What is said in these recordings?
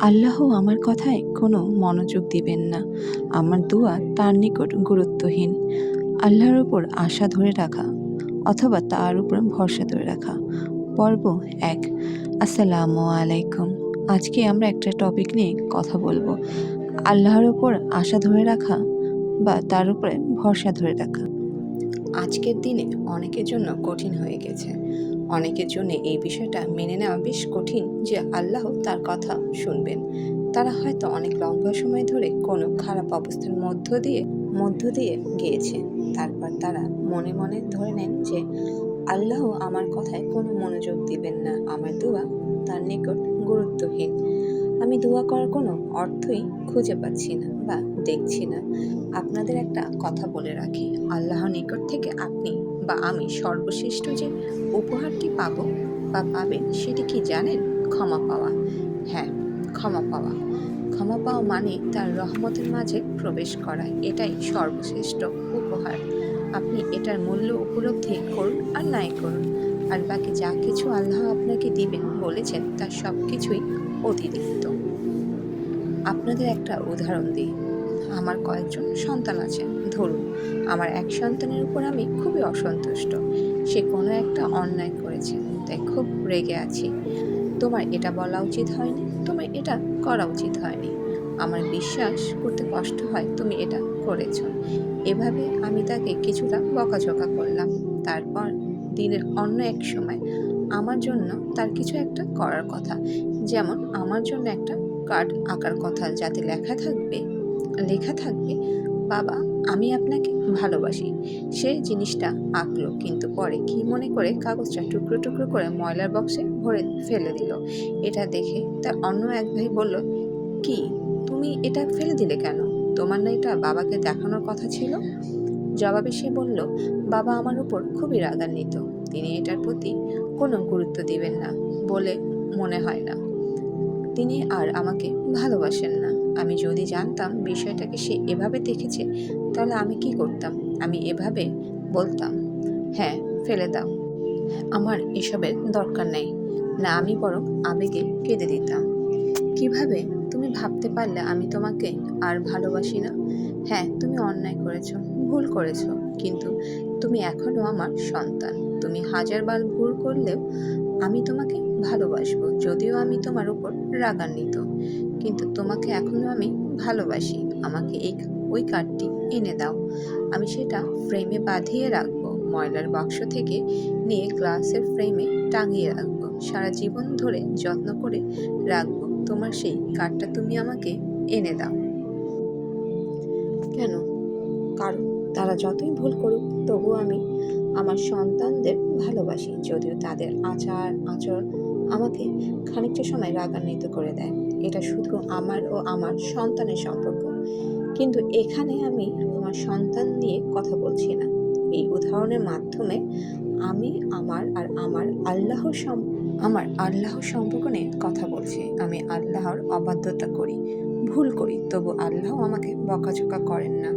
আল্লাহ আমার কথায় কোনো মনোযোগ দিবেন না। আমার দোয়া তার নিকট গুরুত্বহীন। আল্লাহর উপর আশা ধরে রাখা অথবা তার উপর ভরসা ধরে রাখা। পর্ব ১। আসসালামু আলাইকুম। আজকে আমরা একটা টপিক নিয়ে কথা বলবো। আল্লাহর উপর আশা ধরে রাখা বা তার উপরে ভরসা ধরে রাখা। আজকের দিনে অনেকের জন্য কঠিন হয়ে গেছে। অনেকের জন্য এই বিষয়টা মেনে নেওয়া বেশ কঠিন যে আল্লাহ তার কথা শুনবেন। তারা হয়তো অনেক লম্বা সময় ধরে কোনো খারাপ অবস্থার মধ্য দিয়ে গিয়েছে। তারপর তারা মনে মনে ধরে নেন যে আল্লাহ আমার কথায় কোনো মনোযোগ দিবেন না, আমার দোয়া তার নিকট গুরুত্বহীন। আমি দোয়া করার কোনো অর্থই খুঁজে পাচ্ছি না বা দেখছি না। আপনাদের একটা কথা বলে রাখি, আল্লাহর নিকট থেকে আপনি বা আমি সর্বশ্রেষ্ঠ যে উপহারটি পাবো বা পাবেন সেটি কি জানেন? ক্ষমা পাওয়া। হ্যাঁ, ক্ষমা পাওয়া। ক্ষমা পাওয়া মানে তার রহমতের মাঝে প্রবেশ করা। এটাই সর্বশ্রেষ্ঠ উপহার। আপনি এটার মূল্য উপলব্ধি করুন আর নাই করুন, আর বাকি যা কিছু আল্লাহ আপনাকে দিবেন বলেছেন তার সব কিছুই অতিরিক্ত। আপনাদের একটা উদাহরণ দিই। আমার কয়েকজন সন্তান আছে। ধরুন, আমার এক সন্তানের উপর আমি খুবই অসন্তুষ্ট। সে কোনো একটা অন্যায় করেছে, তাই খুব রেগে আছি। তোমার এটা বলা উচিত হয়নি, তোমার এটা করা উচিত হয়নি, আমার বিশ্বাস করতে কষ্ট হয় তুমি এটা করেছ। এভাবে আমি তাকে কিছুটা বকাঝকা করলাম। তারপর দিনের অন্য এক সময় আমার জন্য তার কিছু একটা করার কথা, যেমন আমার জন্য একটা কার্ড আঁকার কথা, যাতে লেখা থাকবে বাবা আমি আপনাকে ভালোবাসি। সে জিনিসটা আঁকলো, কিন্তু পরে কি মনে করে কাগজটা টুকরো টুকরো করে ময়লার বক্সে ভরে ফেলে দিল। এটা দেখে তার অন্য এক ভাই বলল, কি তুমি এটা ফেলে দিলে কেন? তোমার না এটা বাবাকে দেখানোর কথা ছিল? জবাবে সে বলল, বাবা আমার উপর খুবই রাগান্বিত, তিনি এটার প্রতি কোনো গুরুত্ব দিবেন না বলে মনে হয় না, তিনি আর আমাকে ভালোবাসেন না। আমি যদি জানতাম বিষয়টাকে সে এভাবে দেখেছে, তাহলে আমি কি করতাম? আমি এভাবে বলতাম, হ্যাঁ ফেলে দাও, আমার এসবের দরকার নেই না, আমি বরং আবেগে কেঁদে দিতাম। কিভাবে তুমি ভাবতে পারলে আমি তোমাকে আর ভালোবাসি না? হ্যাঁ, তুমি অন্যায় করেছো, ভুল করেছো, কিন্তু তুমি এখনো আমার সন্তান। তুমি হাজারবার ভুল করলেও আমি তোমাকে ভালোবাসবো। যদিও আমি তোমার উপর রাগান্বিত, কিন্তু তোমাকে এখনো আমি ভালোবাসি। আমাকে ওই কার্ডটি এনে দাও, আমি সেটা ফ্রেমে বাঁধিয়ে রাখবো, ময়লার বাক্স থেকে নিয়ে গ্লাসের ফ্রেমে টাঙিয়ে রাখবো, সারা জীবন ধরে যত্ন করে রাখবো। তোমার সেই কার্ডটা তুমি আমাকে এনে দাও। কেন? কারণ তারা যতই ভুল করুক, তবু আমি আমার সন্তানদের ভালোবাসি, যদিও তাদের আচরণ আমাকে খানিকটা সময় রাগান্বিত করে দেয়। এটা শুধু আমার ও আমার সন্তানের সম্পর্ক, কিন্তু এখানে আমি আমার সন্তান নিয়ে কথা বলছি না। এই উদাহরণের মাধ্যমে আমি আমার আল্লাহর সম্পর্ক নিয়ে কথা বলছি। আমি আল্লাহর অবাধ্যতা করি, ভুল করি, তবু আল্লাহ আমাকে বকাঝকা করেন না।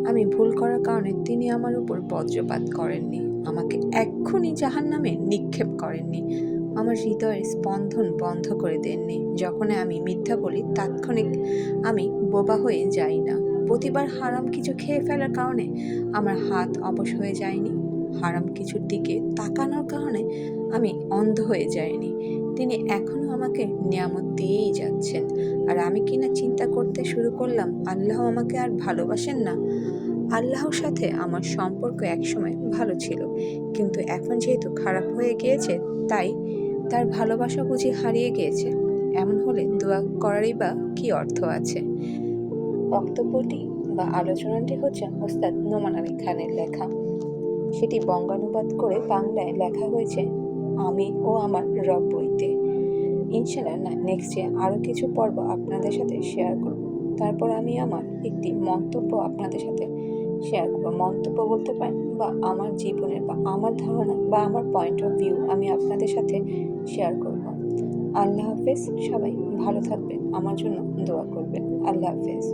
আমি ভুল করার কারণে তিনি আমার উপর বজ্রপাত করেননি, আমাকে এক্ষুনি জাহান্নামে নিক্ষেপ করেননি, আমার হৃদয়ের স্পন্দন বন্ধ করে দেননি। যখন আমি মিথ্যা বলি, তাৎক্ষণিক আমি বোবা হয়ে যাই না। প্রতিবার হারাম কিছু খেয়ে ফেলার কারণে আমার হাত অবশ হয়ে যায়নি। হারাম কিছুর দিকে তাকানোর কারণে আমি অন্ধ হয়ে যাইনি। তিনি এখনো আমাকে নিয়ামত দিয়েই যাচ্ছেন। আর আমি কিনা চিন্তা করতে শুরু করলাম আল্লাহ আমাকে আর ভালোবাসেন না। আল্লাহর সাথে আমার সম্পর্ক একসময় ভালো ছিল, কিন্তু এখন যেহেতু খারাপ হয়ে গিয়েছে, তাই তার ভালোবাসা বুঝি হারিয়ে গিয়েছে। এমন হলে দোয়া করারই বা কি অর্থ আছে? বক্তব্যটি বা আলোচনাটি হচ্ছে ওস্তাদ নোমান আলী খানের লেখা। সেটি বঙ্গানুবাদ করে বাংলায় লেখা হয়েছে আমি ও আমার রব বইতে। ইনশাআল্লাহ নেক্সটে আরও কিছু পর্ব আপনাদের সাথে শেয়ার করব। তারপর আমি আমার একটি মন্তব্য আপনাদের সাথে শেয়ার করব। মন্তব্য বলতে পারেন, বা আমার জীবনের বা আমার ধারণা বা আমার পয়েন্ট অফ ভিউ আমি আপনাদের সাথে শেয়ার করব। আল্লাহ হাফেজ। সবাই ভালো থাকবেন, আমার জন্য দোয়া করবেন। আল্লাহ হাফেজ।